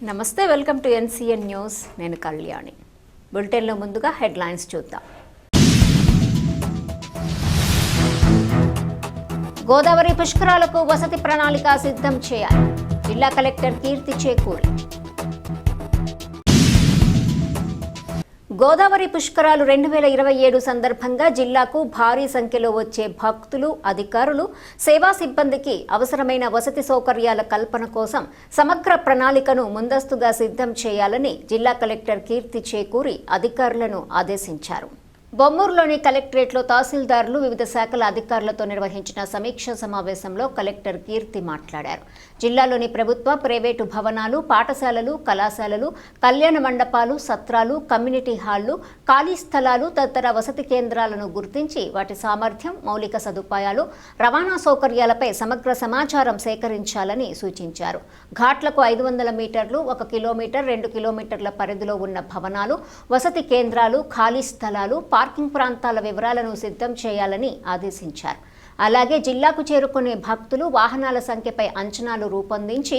నమస్తే, welcome to NCN news. నేను కళ్యాణి. బులెటిన్లో ముందుగా హెడ్లైన్స్ చూద్దాం. గోదావరి పుష్కరాలకు వసతి ప్రణాళిక సిద్ధం చేయాలి. జిల్లా కలెక్టర్ కీర్తి చేకూరి. గోదావరి పుష్కరాలు 2027 సందర్భంగా జిల్లాకు భారీ సంఖ్యలో వచ్చే భక్తులు, అధికారులు, సేవా సిబ్బందికి అవసరమైన వసతి సౌకర్యాల కల్పన కోసం సమగ్ర ప్రణాళికను ముందస్తుగా సిద్ధం చేయాలని జిల్లా కలెక్టర్ కీర్తి చేకూరి అధికారులను ఆదేశించారు. బొమ్మూరులోని కలెక్టరేట్లో తహసీల్దారులు, వివిధ శాఖల అధికారులతో నిర్వహించిన సమీక్ష సమావేశంలో కలెక్టర్ కీర్తి మాట్లాడారు. జిల్లాలోని ప్రభుత్వ, ప్రైవేటు భవనాలు, పాఠశాలలు, కళాశాలలు, కళ్యాణ మండపాలు, సత్రాలు, కమ్యూనిటీ హాళ్లు, ఖాళీ స్థలాలు తదితర వసతి కేంద్రాలను గుర్తించి వాటి సామర్థ్యం, మౌలిక సదుపాయాలు, రవాణా సౌకర్యాలపై సమగ్ర సమాచారం సేకరించాలని సూచించారు. ఘాట్లకు 500 మీటర్లు, 1 కిలోమీటర్, 2 కిలోమీటర్ల పరిధిలో ఉన్న భవనాలు, వసతి కేంద్రాలు, ఖాళీ స్థలాలు, పార్కింగ్ ప్రాంతాల వివరాలను సిద్ధం చేయాలని ఆదేశించారు. అలాగే జిల్లాకు చేరుకునే భక్తులు, వాహనాల సంఖ్యపై అంచనాలు రూపొందించి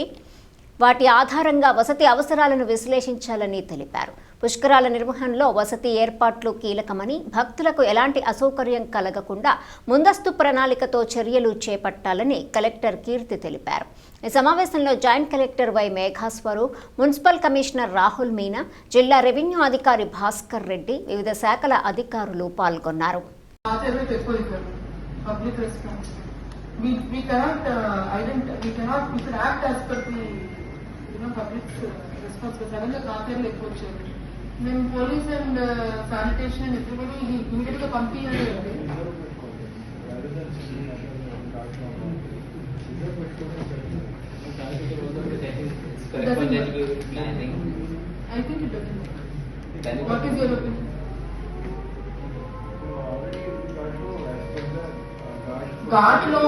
వాటి ఆధారంగా వసతి అవసరాలను విశ్లేషించాలని తెలిపారు. పుష్కరాల నిర్వహణలో వసతి ఏర్పాట్లు కీలకమని, భక్తులకు ఎలాంటి అసౌకర్యం కలగకుండా ముందస్తు ప్రణాళికతో చర్యలు చేపట్టాలని కలెక్టర్ కీర్తి తెలిపారు. ఈ సమావేశంలో joint collector Y Meghaswaroop, municipal commissioner Rahul Meena, జిల్లా రెవెన్యూ అధికారి భాస్కర్ రెడ్డి, వివిధ శాఖల అధికారులు పాల్గొన్నారు. మేము police and sanitation everybody immediate గా పంపించాలి. I think it doesn't. What is your opinion? Guard lo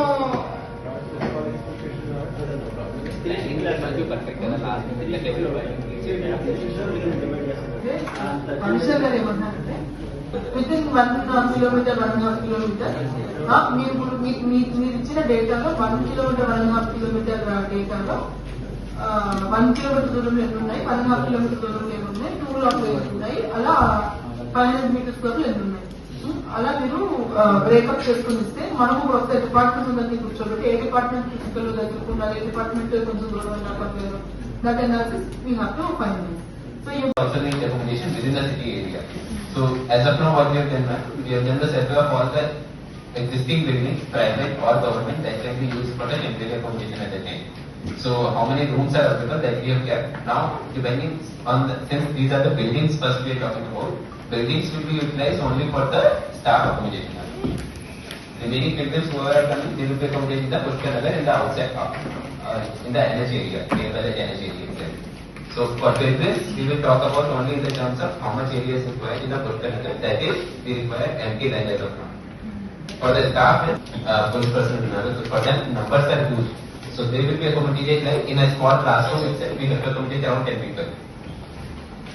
మనుషులు ఏమన్నారంటే వితిన్ 1 కిలోమీటర్ 1.5 కిలోమీటర్ మీరు ఇచ్చిన డేటాలో 1 కిలోమీటర్ 1.5 కిలోమీటర్ డేటాలో 1 కిలోమీటర్ దూరంలో ఎన్ని ఉన్నాయి, 1.5 కిలోమీటర్ దూరంలో ఎన్ని ఉన్నాయి, 2 బ్లాక్లు ఎన్ని ఉన్నాయి, అలా 500 మీటర్స్ వరకు ఎన్ని ఉన్నాయి, అలా మీరు బ్రేకప్ చేసుకుని ఇస్తే మనము ఒకసారి డిపార్ట్మెంట్ ఉందని కూర్చోబెట్టి ఏ డిపార్ట్మెంట్ ఫిజికల్ దగ్గరుకున్నారు, ఏ డిపార్ట్మెంట్ కొంచెం దూరం అయినా పర్లేదు, that analysis we have to finalize. So you also need accommodation within the city area. So as of now, what we have done, we have done the survey of all the existing buildings, private or government, that can be used for the temporary accommodation at the time. So how many rooms are available that we have kept. Now depending on the, since these are the buildings first we are talking about, buildings will be utilized only for the staff accommodation. Remaining buildings who are coming, they will be accommodated in the Pushkar Nagar in the outside in the energy area, nearby the energy area. So for this, we will talk about only in the terms of how much area is required in the Pushkar Nagar. That is, we require empty land as of now. For the staff, police personnel, so for them numbers are huge. So they will be accommodated like in a small classroom itself. We have to accommodate around 10 people.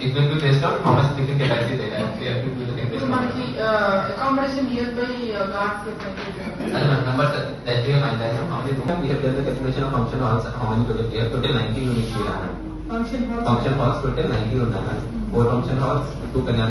It will be based on how much people capacity they have. They have to do the accommodation nearby guards. Numbers that we have finalized. How many rooms we have done the calculation of function halls. How many total? We have total 19 units here. Function halls total 90 units. 4 function halls, 2 canal.